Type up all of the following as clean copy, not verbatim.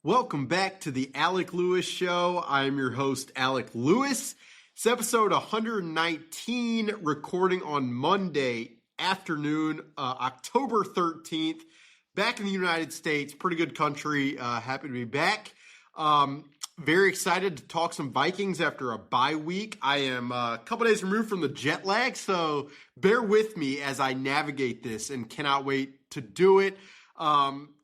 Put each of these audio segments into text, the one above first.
Welcome back to the Alec Lewis Show. I am your host, Alec Lewis. It's episode 119, recording on Monday afternoon, October 13th. Back in the United States, pretty good country. Happy to be back. Very excited to talk some Vikings after a bye week. I am a couple days removed from the jet lag, so bear with me as I navigate this and cannot wait to do it.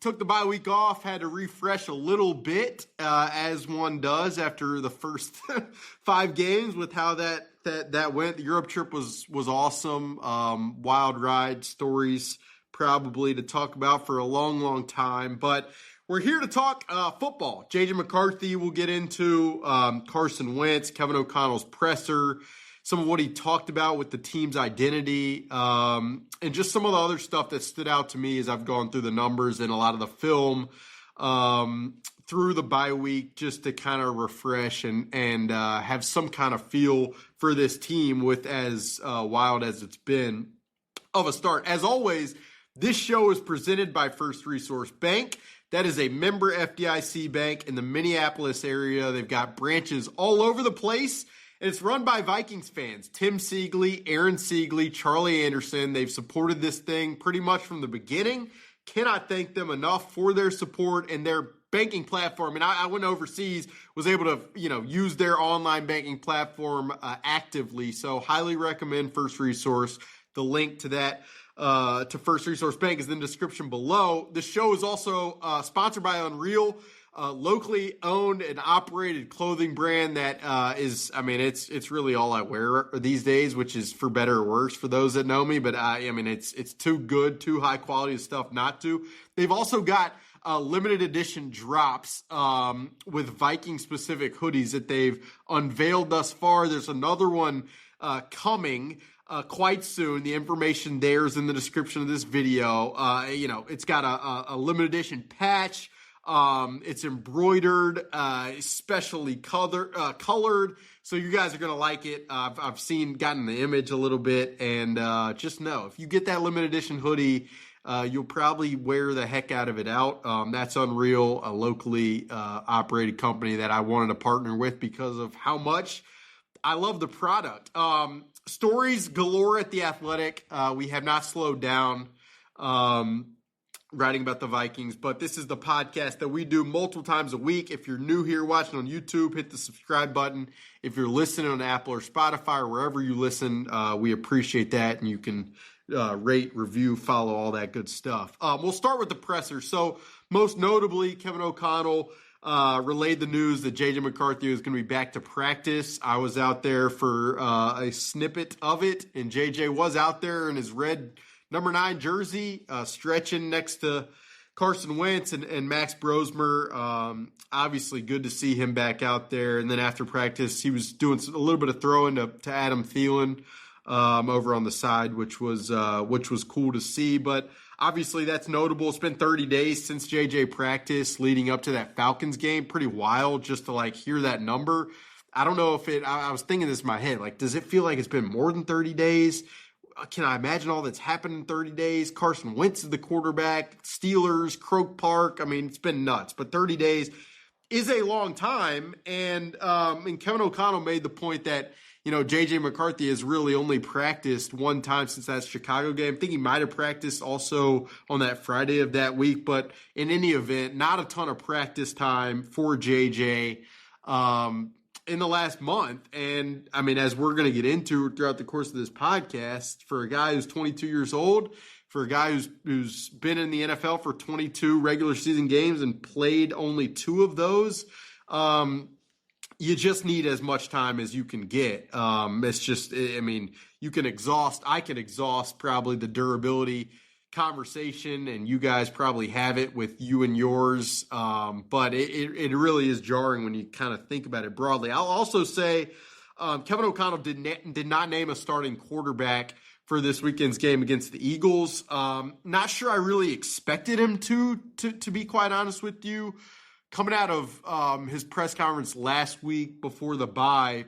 Took the bye week off, had to refresh a little bit, as one does after the first 5 games with how that went. The Europe trip was awesome. Wild ride stories probably to talk about for a long time, but we're here to talk football. JJ McCarthy will get into Carson Wentz, Kevin O'Connell's presser, some of what he talked about with the team's identity, and just some of the other stuff that stood out to me as I've gone through the numbers and a lot of the film through the bye week, just to kind of refresh and have some kind of feel for this team with as wild as it's been of a start. As always, this show is presented by First Resource Bank. That is a member FDIC bank in the Minneapolis area. They've got branches all over the place. And it's run by Vikings fans, Tim Siegley, Aaron Siegley, Charlie Anderson. They've supported this thing pretty much from the beginning. Cannot thank them enough for their support and their banking platform. And I went overseas, was able to, use their online banking platform actively. So highly recommend First Resource. The link to that, to First Resource Bank is in the description below. The show is also sponsored by Unreal, locally owned and operated clothing brand that it's really all I wear these days, which is for better or worse for those that know me. But it's too good, too high quality of stuff not to. They've also got limited edition drops with Viking specific hoodies that they've unveiled thus far. There's another one coming quite soon. The information there is in the description of this video. It's got a limited edition patch. It's embroidered, specially colored. So you guys are going to like it. I've gotten the image a little bit, and just know if you get that limited edition hoodie, you'll probably wear the heck out of it out. That's Unreal, a locally operated company that I wanted to partner with because of how much I love the product. Stories galore at The Athletic. We have not slowed down writing about the Vikings, but this is the podcast that we do multiple times a week. If you're new here watching on YouTube, hit the subscribe button. If you're listening on Apple or Spotify or wherever you listen, we appreciate that, and you can rate, review, follow, all that good stuff. We'll start with the presser. So most notably, Kevin O'Connell relayed the news that JJ McCarthy is going to be back to practice. I was out there for a snippet of it, and JJ was out there in his red number 9 jersey, stretching next to Carson Wentz and Max Brosmer. Obviously good to see him back out there. And then after practice, he was doing a little bit of throwing to Adam Thielen over on the side, which was cool to see. But obviously that's notable. It's been 30 days since JJ practiced leading up to that Falcons game. Pretty wild just to hear that number. I don't know if I was thinking this in my head. Does it feel like it's been more than 30 days? Can I imagine all that's happened in 30 days? Carson Wentz is the quarterback, Steelers, Croke Park. It's been nuts, but 30 days is a long time. And Kevin O'Connell made the point that, JJ McCarthy has really only practiced one time since that Chicago game. I think he might have practiced also on that Friday of that week, but in any event, not a ton of practice time for JJ. In the last month. And as we're going to get into throughout the course of this podcast, for a guy who's 22 years old, for a guy who's been in the NFL for 22 regular season games and played only 2 of those, you just need as much time as you can get. It's just, you can exhaust, I can exhaust probably the durability conversation, and you guys probably have it with you and yours, but it really is jarring when you kind of think about it broadly. I'll also say Kevin O'Connell did not name a starting quarterback for this weekend's game against the Eagles. Not sure I really expected him to be quite honest with you. Coming out of his press conference last week before the bye,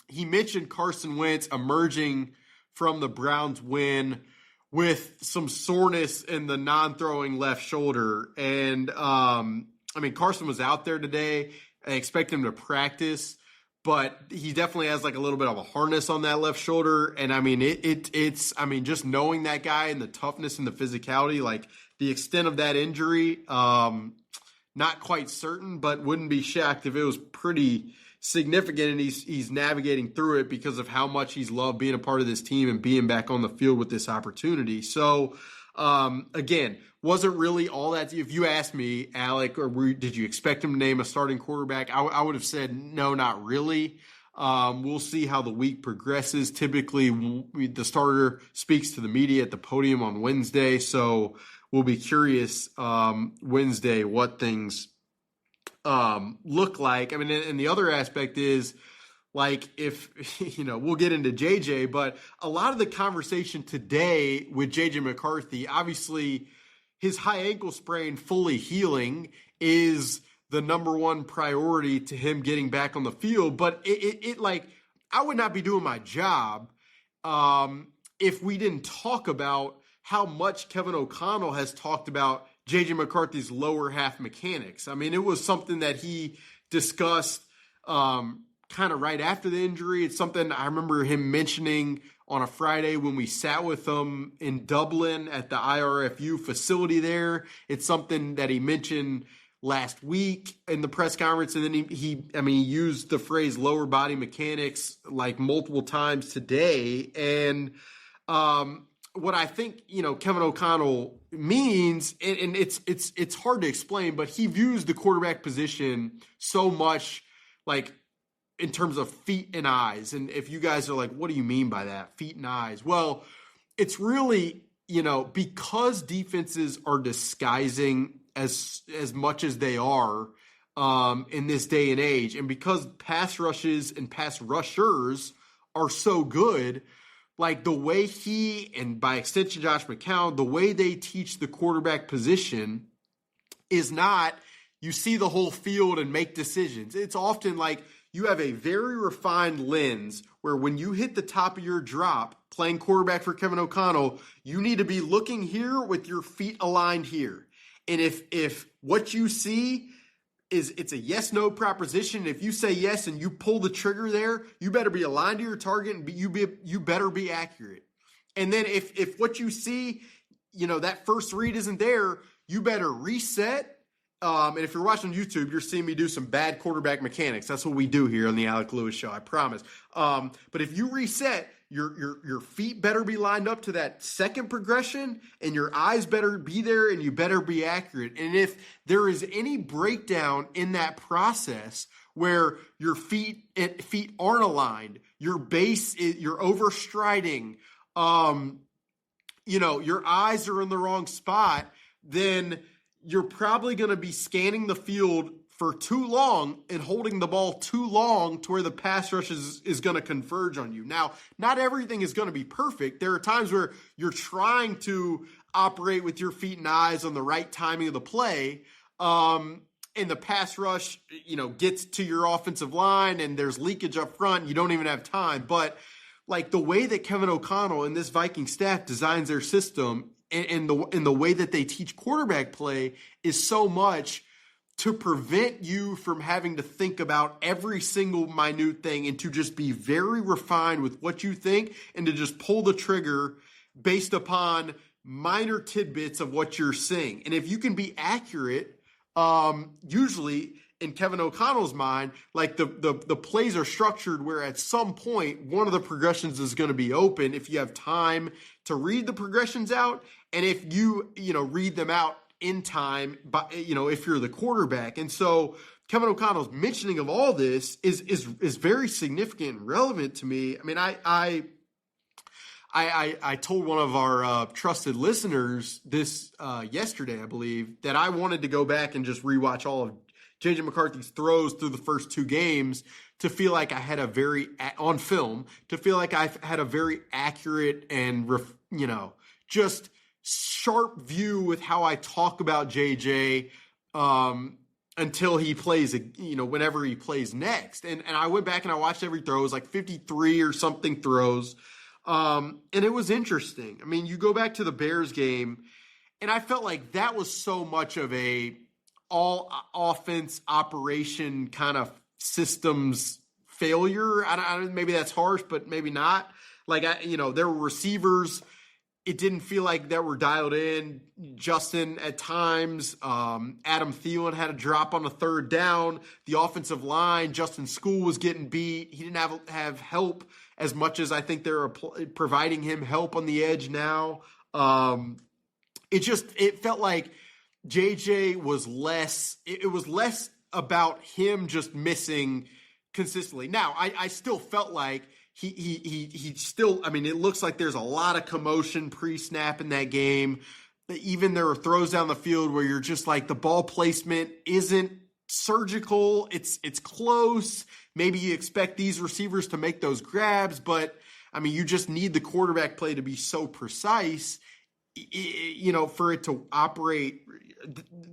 he mentioned Carson Wentz emerging from the Browns win with some soreness in the non-throwing left shoulder. And, Carson was out there today. I expect him to practice, but he definitely has like a little bit of a harness on that left shoulder. And it's just knowing that guy and the toughness and the physicality, like the extent of that injury, not quite certain, but wouldn't be shocked if it was pretty significant, and he's navigating through it because of how much he's loved being a part of this team and being back on the field with this opportunity. So, again, wasn't really all that. If you asked me, Alec, did you expect him to name a starting quarterback? I would have said no, not really. We'll see how the week progresses. Typically, the starter speaks to the media at the podium on Wednesday, so we'll be curious Wednesday what things look like. And the other aspect is, like, if, we'll get into JJ, but a lot of the conversation today with JJ McCarthy, obviously his high ankle sprain fully healing is the number one priority to him getting back on the field. But I would not be doing my job if we didn't talk about how much Kevin O'Connell has talked about JJ McCarthy's lower half mechanics. It was something that he discussed kind of right after the injury. It's something I remember him mentioning on a Friday when we sat with him in Dublin at the IRFU facility there. It's something that he mentioned last week in the press conference. And then he used the phrase lower body mechanics like multiple times today. And what I think, Kevin O'Connell means, and it's hard to explain, but he views the quarterback position so much like in terms of feet and eyes. And if you guys are like, what do you mean by that? Feet and eyes? Well, it's really, because defenses are disguising as much as they are in this day and age, and because pass rushes and pass rushers are so good, like the way he, and by extension Josh McCown, the way they teach the quarterback position is not you see the whole field and make decisions. It's often like you have a very refined lens where when you hit the top of your drop playing quarterback for Kevin O'Connell, you need to be looking here with your feet aligned here. And if what you see is it's a yes-no proposition, if you say yes and you pull the trigger there, you better be aligned to your target and you better be accurate. And then if what you see, that first read isn't there, you better reset. And if you're watching YouTube, you're seeing me do some bad quarterback mechanics. That's what we do here on the Alec Lewis Show, I promise. But if you reset, your feet better be lined up to that second progression, and your eyes better be there, and you better be accurate. And if there is any breakdown in that process where your feet aren't aligned, your base you're overstriding, your eyes are in the wrong spot, then you're probably going to be scanning the field for too long and holding the ball too long to where the pass rush is going to converge on you. Now, not everything is going to be perfect. There are times where you're trying to operate with your feet and eyes on the right timing of the play, and the pass rush, gets to your offensive line and there's leakage up front. You don't even have time. But like the way that Kevin O'Connell and this Viking staff designs their system, and the way that they teach quarterback play is so much to prevent you from having to think about every single minute thing and to just be very refined with what you think and to just pull the trigger based upon minor tidbits of what you're seeing. And if you can be accurate, usually in Kevin O'Connell's mind, like the plays are structured where at some point one of the progressions is going to be open if you have time to read the progressions out, and if you read them out in time, but if you're the quarterback. And so Kevin O'Connell's mentioning of all this is very significant and relevant to me. I told one of our trusted listeners this yesterday, I believe, that I wanted to go back and just rewatch all of JJ McCarthy's throws through the first two games to feel like I had a very accurate and, just sharp view with how I talk about JJ until he plays, whenever he plays next. And I went back and I watched every throw. It was like 53 or something throws. And it was interesting. I mean, you go back to the Bears game, and I felt like that was so much of a all offense operation kind of systems failure. Maybe that's harsh, but maybe not. Like, there were receivers. It didn't feel like that were dialed in. Justin at times. Adam Thielen had a drop on a third down. The offensive line, Justin School was getting beat. He didn't have help as much as I think they're providing him help on the edge now. It felt like JJ was less. It was less about him just missing consistently. Now, I still felt like he still, I mean, it looks like there's a lot of commotion pre-snap in that game. Even there are throws down the field where you're just like, the ball placement isn't surgical. It's close. Maybe you expect these receivers to make those grabs, but I mean, you just need the quarterback play to be so precise, for it to operate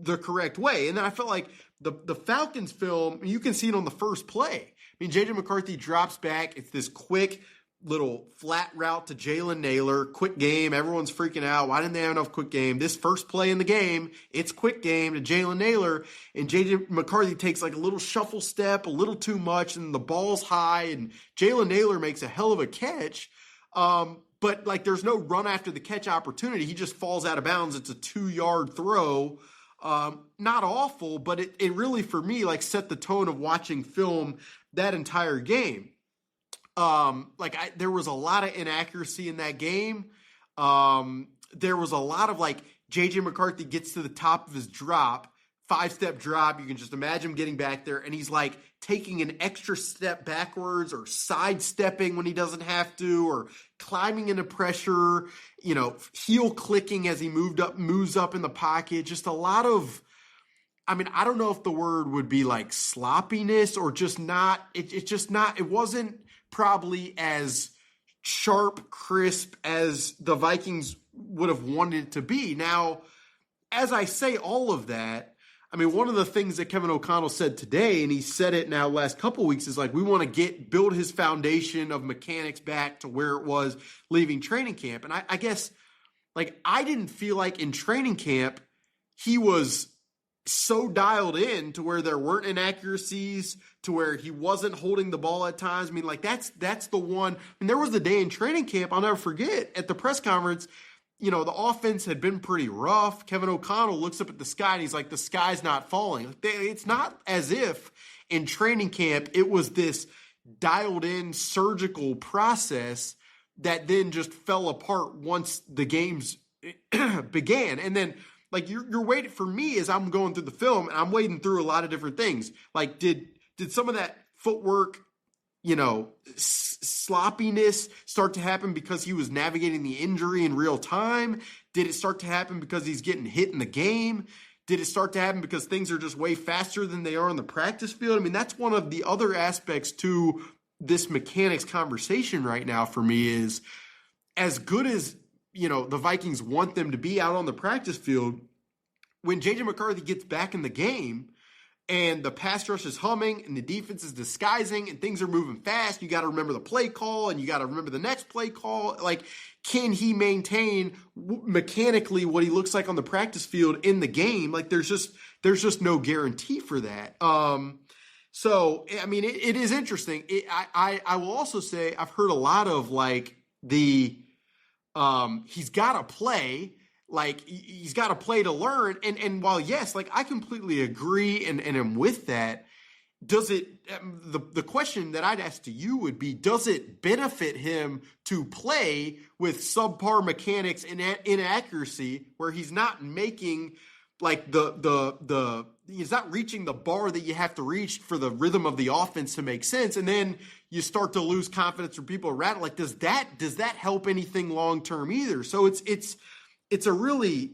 the correct way. And then I felt like the Falcons film, you can see it on the first play. I mean, J.J. McCarthy drops back. It's this quick little flat route to Jalen Naylor. Quick game. Everyone's freaking out. Why didn't they have enough quick game? This first play in the game, it's quick game to Jalen Naylor. And J.J. McCarthy takes like a little shuffle step, a little too much, and the ball's high. And Jalen Naylor makes a hell of a catch. But like, there's no run after the catch opportunity. He just falls out of bounds. It's a 2-yard throw. Not awful, but it really, for me, like, set the tone of watching film that entire game. There was a lot of inaccuracy in that game. There was a lot of, like, J.J. McCarthy gets to the top of his drop, 5-step drop. You can just imagine him getting back there, and he's like taking an extra step backwards or sidestepping when he doesn't have to, or climbing into pressure, heel clicking as he moves up in the pocket. Just a lot of, I mean, I don't know if the word would be like sloppiness or just not, it wasn't probably as sharp, crisp as the Vikings would have wanted it to be. Now, as I say all of that, I mean, one of the things that Kevin O'Connell said today, and he said it now last couple of weeks, is like, we want to build his foundation of mechanics back to where it was leaving training camp. And I guess, like, I didn't feel like in training camp he was so dialed in to where there weren't inaccuracies, to where he wasn't holding the ball at times. I mean, like, that's the one. I mean, there was a day in training camp, I'll never forget, at the press conference, the offense had been pretty rough. Kevin O'Connell looks up at the sky and he's like, the sky's not falling. It's not as if in training camp it was this dialed in surgical process that then just fell apart once the games began. And then, like, you're waiting for me as I'm going through the film, and I'm wading through a lot of different things. Like, did some of that footwork, sloppiness start to happen because he was navigating the injury in real time? Did it start to happen because he's getting hit in the game? Did it start to happen because things are just way faster than they are on the practice field? I mean, that's one of the other aspects to this mechanics conversation right now for me, is as good as, the Vikings want them to be out on the practice field, when J.J. McCarthy gets back in the game and the pass rush is humming and the defense is disguising and things are moving fast, you got to remember the play call and you got to remember the next play call. Like, can he maintain mechanically what he looks like on the practice field in the game? Like, there's just no guarantee for that. So, I mean, it is interesting. I will also say I've heard a lot of, like, he's got to play. Like, he's got to play to learn. And while, yes, like, I completely agree and am with that, does it, the question that I'd ask to you would be, does it benefit him to play with subpar mechanics and inaccuracy where he's not making, like, he's not reaching the bar that you have to reach for the rhythm of the offense to make sense, and then you start to lose confidence from people around? Like, does that help anything long term either? So it's a really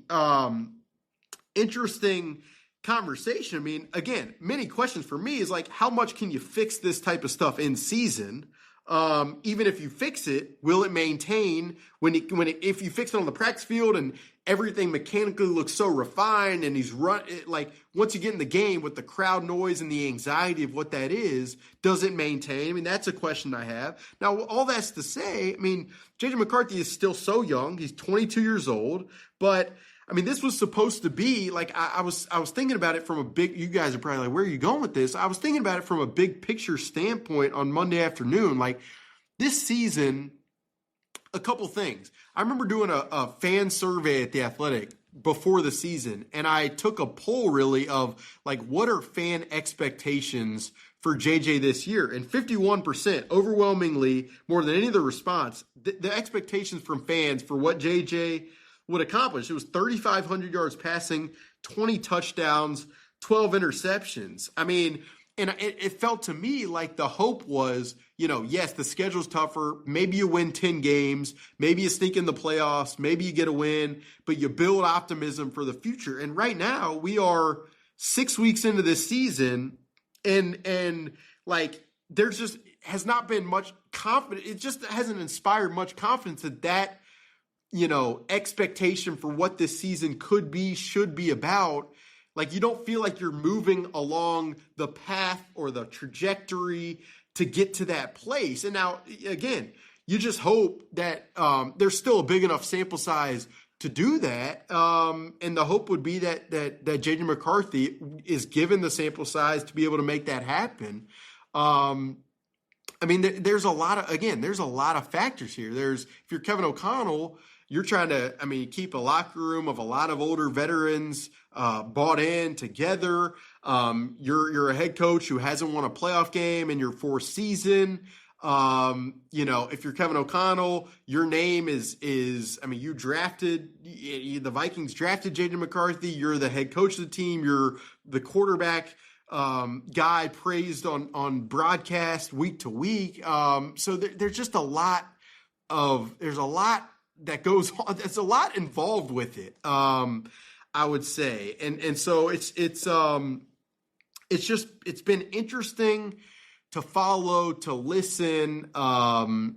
interesting conversation. I mean, again, many questions for me is like, how much can you fix this type of stuff in season? Even if you fix it, will it maintain if you fix it on the practice field and everything mechanically looks so refined and he's like once you get in the game with the crowd noise and the anxiety of what that is, does it maintain? I mean, that's a question I have. Now, all that's to say, I mean, JJ McCarthy is still so young. He's 22 years old, but I mean, this was supposed to be like I was thinking about it from a big. You guys are probably like, where are you going with this? I was thinking about it from a big picture standpoint on Monday afternoon. Like this season, a couple things. I remember doing a fan survey at The Athletic before the season, and I took a poll really of like what are fan expectations for JJ this year, and 51%, overwhelmingly more than any other response, the expectations from fans for what JJ would accomplish. It was 3,500 yards passing, 20 touchdowns, 12 interceptions. I mean, and it felt to me like the hope was, yes, the schedule's tougher. Maybe you win 10 games. Maybe you sneak in the playoffs. Maybe you get a win, but you build optimism for the future. And right now we are 6 weeks into this season and like there's just has not been much confidence. It just hasn't inspired much confidence that expectation for what this season could be, should be about. Like you don't feel like you're moving along the path or the trajectory to get to that place. And now, again, you just hope that there's still a big enough sample size to do that. And the hope would be that JJ McCarthy is given the sample size to be able to make that happen. I mean, there's a lot of factors here. If you're Kevin O'Connell, you're trying to, keep a locker room of a lot of older veterans bought in together. You're a head coach who hasn't won a playoff game in your fourth season. If you're Kevin O'Connell, your name is you drafted, the Vikings drafted JJ McCarthy. You're the head coach of the team. You're the quarterback guy praised on broadcast week to week. So there's just a lot that goes on. There's a lot involved with it. I would say. And so it's been interesting to follow, to listen, and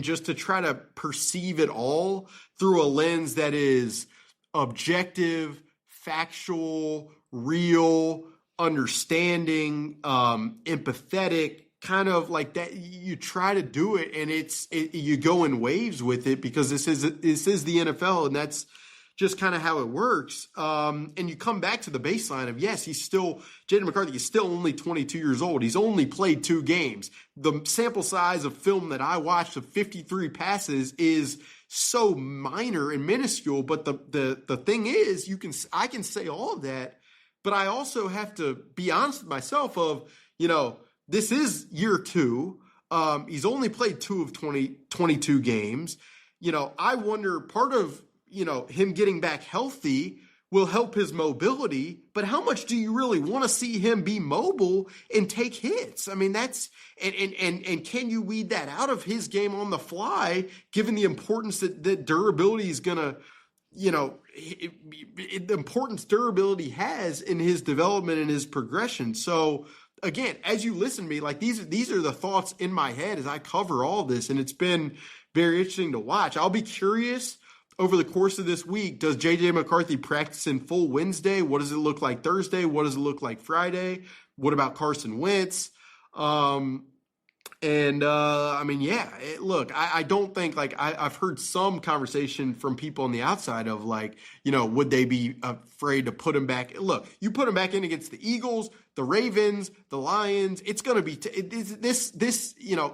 just to try to perceive it all through a lens that is objective, factual, real, understanding, empathetic, kind of like that. You try to do it, and you go in waves with it because this is the NFL, and that's just kind of how it works. And you come back to the baseline of, yes, JJ McCarthy is still only 22 years old. He's only played 2 games. The sample size of film that I watched of 53 passes is so minor and minuscule. But the thing is, I can say all of that, but I also have to be honest with myself of, this is year 2. He's only played 2 of 22 games. I wonder, part of, him getting back healthy will help his mobility, but how much do you really want to see him be mobile and take hits? I mean, that's, and can you weed that out of his game on the fly, given the importance that durability is going to, the importance durability has in his development and his progression. So again, as you listen to me, like these are the thoughts in my head as I cover all this, and it's been very interesting to watch. I'll be curious over the course of this week, does JJ McCarthy practice in full Wednesday? What does it look like Thursday? What does it look like Friday? What about Carson Wentz? Look, I don't think, like, I've heard some conversation from people on the outside of like, would they be afraid to put him back? Look, you put him back in against the Eagles, the Ravens, the Lions. It's going to be this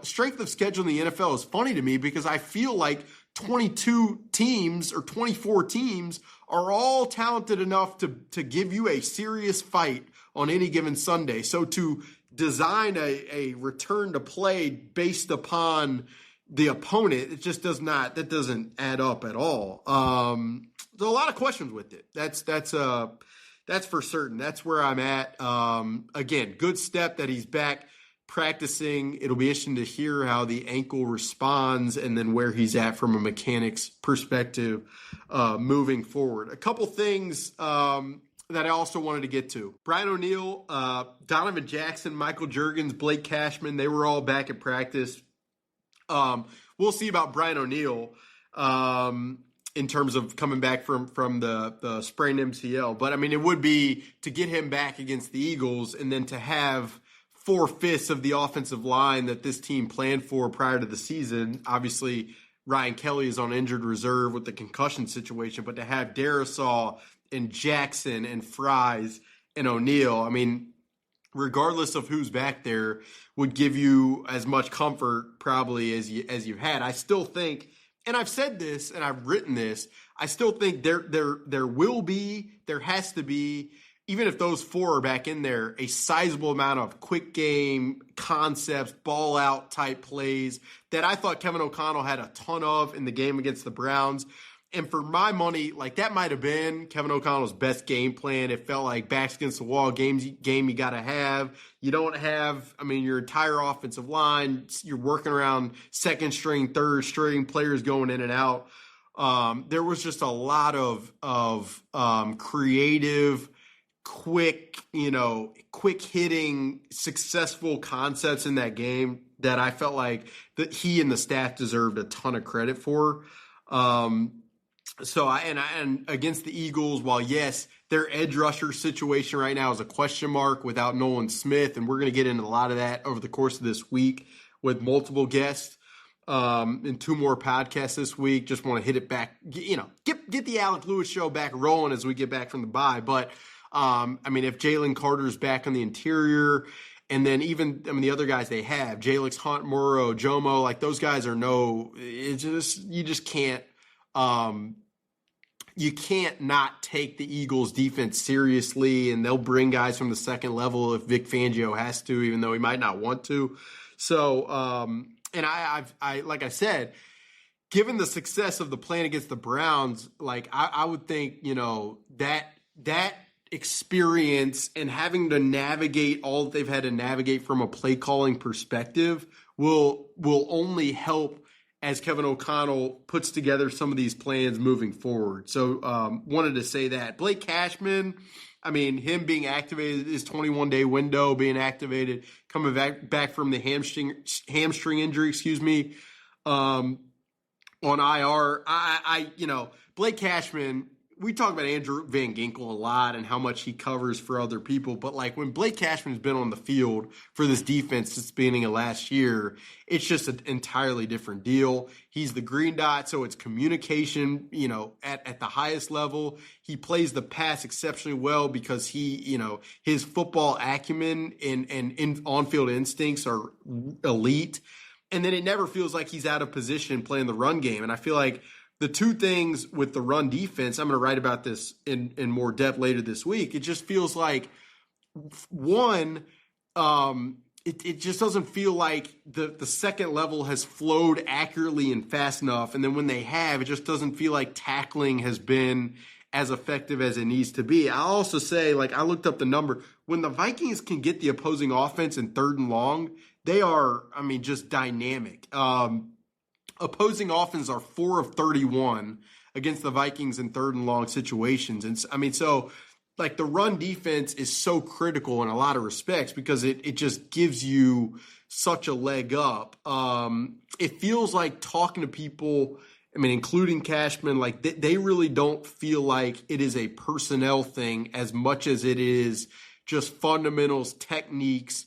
strength of schedule in the NFL is funny to me because I feel like 22 teams or 24 teams are all talented enough to give you a serious fight on any given Sunday. So to design a return to play based upon the opponent, it just doesn't add up at all. There's a lot of questions with it. That's for certain. That's where I'm at. Again, good step that he's back practicing. It'll be interesting to hear how the ankle responds and then where he's at from a mechanics perspective moving forward. A couple things that I also wanted to get to. Brian O'Neill, Donovan Jackson, Michael Juergens, Blake Cashman, they were all back at practice. We'll see about Brian O'Neill in terms of coming back from the sprained MCL. But, I mean, it would be to get him back against the Eagles and then to have 4/5 of the offensive line that this team planned for prior to the season. Obviously, Ryan Kelly is on injured reserve with the concussion situation, but to have Darisaw and Jackson and Fries and O'Neal, I mean, regardless of who's back there, would give you as much comfort probably as you've had. I still think, and I've said this and I've written this, I still think there has to be, even if those four are back in there, a sizable amount of quick game concepts, ball out type plays that I thought Kevin O'Connell had a ton of in the game against the Browns. And for my money, like that might have been Kevin O'Connell's best game plan. It felt like backs against the wall game you got to have. You don't have, I mean, your entire offensive line, you're working around second string, third string players going in and out. There was just a lot of creative, quick hitting, successful concepts in that game that I felt like that he and the staff deserved a ton of credit for. So against the Eagles, while yes, their edge rusher situation right now is a question mark without Nolan Smith, and we're going to get into a lot of that over the course of this week with multiple guests and two more podcasts this week. Just want to hit it back, get the Alec Lewis show back rolling as we get back from the bye. But I mean, if Jalen Carter's back on the interior, and then even, I mean, the other guys they have, Jalix Hunt, Morrow, Jomo, like those guys are you just can't. You can't not take the Eagles defense seriously, and they'll bring guys from the second level if Vic Fangio has to, even though he might not want to. So, and I like I said, given the success of the plan against the Browns, like I would think, that experience and having to navigate all that they've had to navigate from a play calling perspective will only help as Kevin O'Connell puts together some of these plans moving forward. So wanted to say that. Blake Cashman, I mean, him being activated, his 21-day window being activated, coming back from the hamstring injury, on IR. Blake Cashman, we talk about Andrew Van Ginkel a lot and how much he covers for other people, but like when Blake Cashman has been on the field for this defense since the beginning of last year, it's just an entirely different deal. He's the green dot, so it's communication, at the highest level. He plays the pass exceptionally well because his football acumen and on-field instincts are elite. And then it never feels like he's out of position playing the run game. And I feel like the two things with the run defense, I'm going to write about this in more depth later this week. It just feels like, one, it just doesn't feel like the second level has flowed accurately and fast enough. And then when they have, it just doesn't feel like tackling has been as effective as it needs to be. I'll also say, like, I looked up the number. When the Vikings can get the opposing offense in third and long, they are, I mean, just dynamic. Opposing offenses are 4 of 31 against the Vikings in third and long situations. And I mean, so like the run defense is so critical in a lot of respects because it just gives you such a leg up. It feels like talking to people, I mean, including Cashman, like they really don't feel like it is a personnel thing as much as it is just fundamentals, techniques,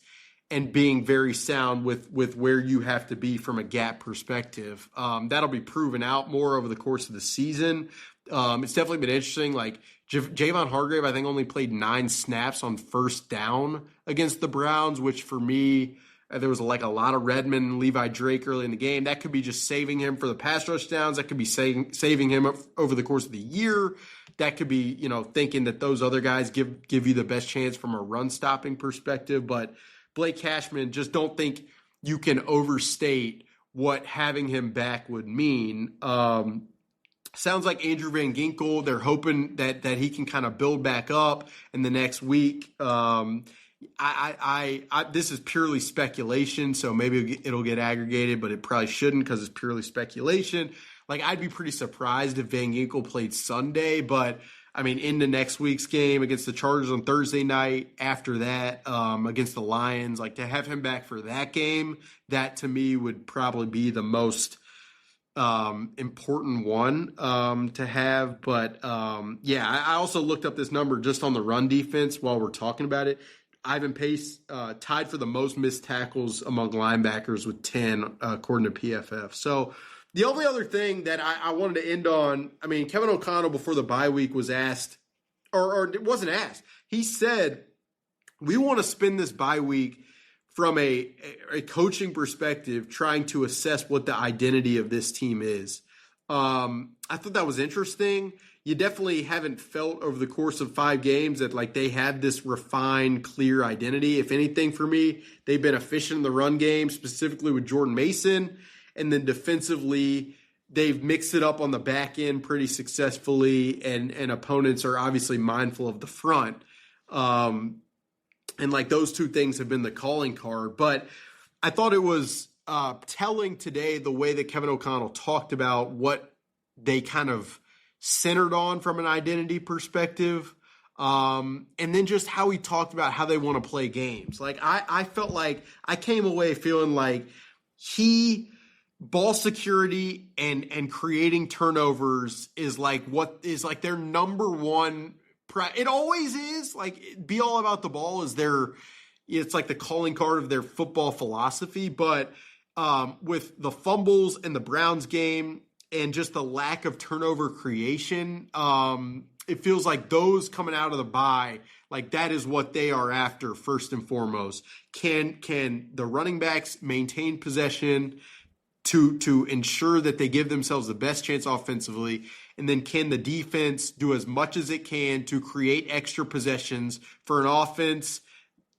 and being very sound with where you have to be from a gap perspective. That'll be proven out more over the course of the season. It's definitely been interesting. Like Javon Hargrave, I think only played 9 snaps on first down against the Browns, which for me, there was a lot of Redmond and Levi Drake early in the game. That could be just saving him for the pass rush downs. That could be saving him over the course of the year. That could be, thinking that those other guys give you the best chance from a run stopping perspective. But Blake Cashman, just don't think you can overstate what having him back would mean. Sounds like Andrew Van Ginkel, they're hoping that he can kind of build back up in the next week. This is purely speculation, so maybe it'll get aggregated, but it probably shouldn't because it's purely speculation. Like, I'd be pretty surprised if Van Ginkel played Sunday, but I mean, into next week's game against the Chargers on Thursday night, after that, against the Lions, like to have him back for that game, that to me would probably be the most important one to have. But yeah, I also looked up this number just on the run defense while we're talking about it. Ivan Pace tied for the most missed tackles among linebackers with 10, according to PFF. So the only other thing that I wanted to end on, I mean, Kevin O'Connell before the bye week was asked, or it wasn't asked. He said, we want to spend this bye week from a coaching perspective, trying to assess what the identity of this team is. I thought that was interesting. You definitely haven't felt over the course of 5 games that like they have this refined, clear identity. If anything, for me, they've been efficient in the run game, specifically with Jordan Mason. And then defensively, they've mixed it up on the back end pretty successfully, and opponents are obviously mindful of the front. And like those two things have been the calling card. But I thought it was telling today the way that Kevin O'Connell talked about what they kind of centered on from an identity perspective. And then just how he talked about how they want to play games. Like I felt like I came away feeling like ball security and creating turnovers is like what is like their number one. It always is like be all about the ball is it's like the calling card of their football philosophy. But with the fumbles in the Browns game and just the lack of turnover creation, it feels like those coming out of the bye, like that is what they are after first and foremost. Can the running backs maintain possession to ensure that they give themselves the best chance offensively? And then can the defense do as much as it can to create extra possessions for an offense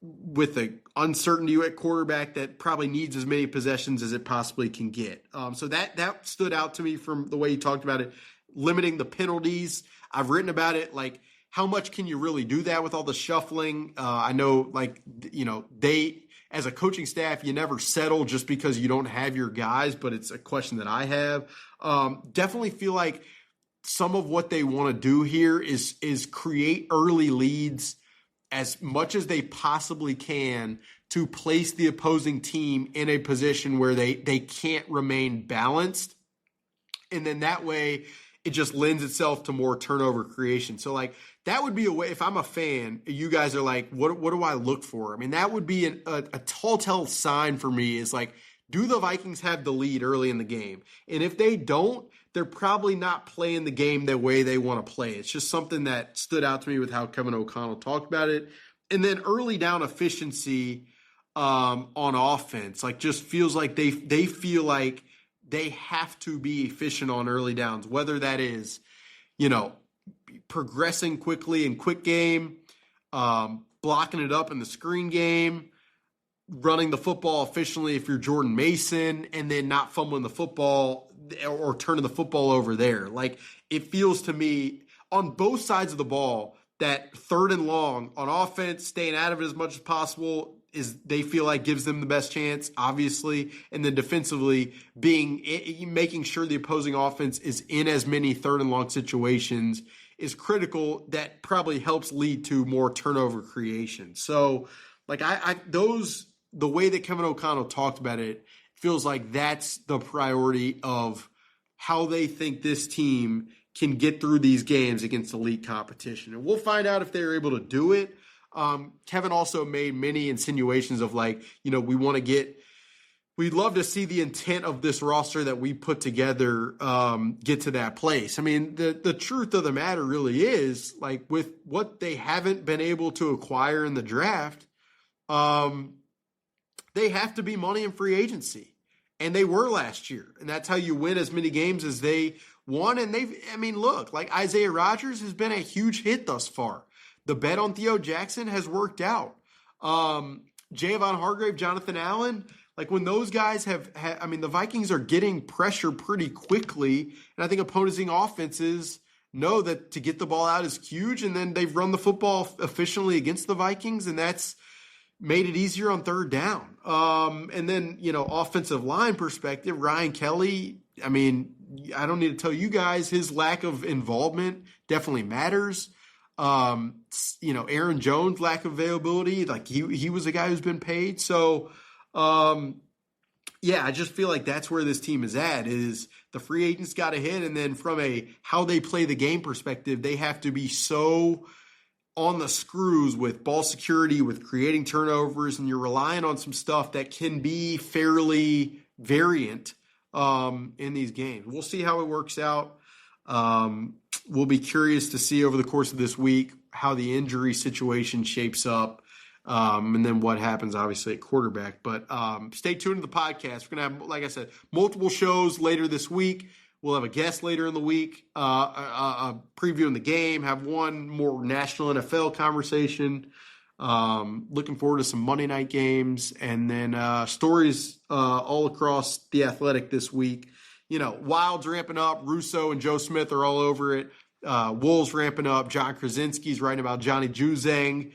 with the uncertainty at quarterback that probably needs as many possessions as it possibly can get. So that stood out to me from the way you talked about it, limiting the penalties. I've written about it, like how much can you really do that with all the shuffling? I know, like, you know, they, as a coaching staff, you never settle just because you don't have your guys, but it's a question that I have. Definitely feel like some of what they want to do here is create early leads as much as they possibly can to place the opposing team in a position where they can't remain balanced. And then that way it just lends itself to more turnover creation. So like that would be a way, if I'm a fan, you guys are like, what do I look for? I mean, that would be a telltale sign for me is like, do the Vikings have the lead early in the game? And if they don't, they're probably not playing the game the way they want to play. It's just something that stood out to me with how Kevin O'Connell talked about it. And then early down efficiency on offense, like just feels like they feel like they have to be efficient on early downs, whether that is, you know, progressing quickly in quick game, blocking it up in the screen game, running the football efficiently if you're Jordan Mason, and then not fumbling the football or turning the football over there. Like it feels to me on both sides of the ball that third and long on offense, staying out of it as much as possible is they feel like gives them the best chance, obviously. And then defensively making sure the opposing offense is in as many third and long situations is critical. That probably helps lead to more turnover creation. So like the way that Kevin O'Connell talked about it feels like that's the priority of how they think this team can get through these games against elite competition. And we'll find out if they're able to do it. Kevin also made many insinuations of like, you know, we'd love to see the intent of this roster that we put together get to that place. I mean, the truth of the matter really is like with what they haven't been able to acquire in the draft, they have to be money in free agency. And they were last year. And that's how you win as many games as they won. And look, like Isaiah Rodgers has been a huge hit thus far. The bet on Theo Jackson has worked out. Javon Hargrave, Jonathan Allen, like when those guys the Vikings are getting pressure pretty quickly. And I think opposing offenses know that to get the ball out is huge. And then they've run the football efficiently against the Vikings. And that's made it easier on third down. And then, you know, offensive line perspective, Ryan Kelly, I mean, I don't need to tell you guys, his lack of involvement definitely matters. Aaron Jones' lack of availability, like he was a guy who's been paid. So, I just feel like that's where this team is at, is the free agents got to hit. And then from a how they play the game perspective, they have to be so on the screws with ball security, with creating turnovers, and you're relying on some stuff that can be fairly variant in these games. We'll see how it works out. We'll be curious to see over the course of this week how the injury situation shapes up, and then what happens, obviously, at quarterback. But stay tuned to the podcast. We're going to have, like I said, multiple shows later this week. We'll have a guest later in the week, previewing the game, have one more national NFL conversation. Looking forward to some Monday night games, and then stories all across the Athletic this week. Wild's ramping up. Russo and Joe Smith are all over it. Wolves ramping up. John Krasinski's writing about Johnny Juzang.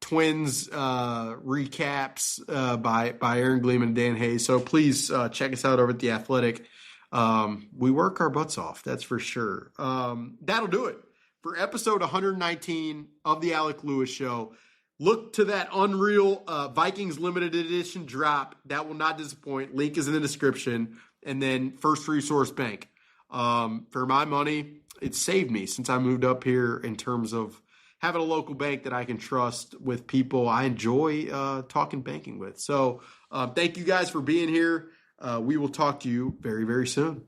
Twins recaps by Aaron Gleeman and Dan Hayes. So please check us out over at The Athletic. We work our butts off, that's for sure. That'll do it for episode 119 of the Alec Lewis Show. Look to that unreal Vikings limited edition drop. That will not disappoint. Link is in the description. And then First Resource Bank. For my money, it saved me since I moved up here in terms of having a local bank that I can trust with people I enjoy talking banking with. So thank you guys for being here. We will talk to you very, very soon.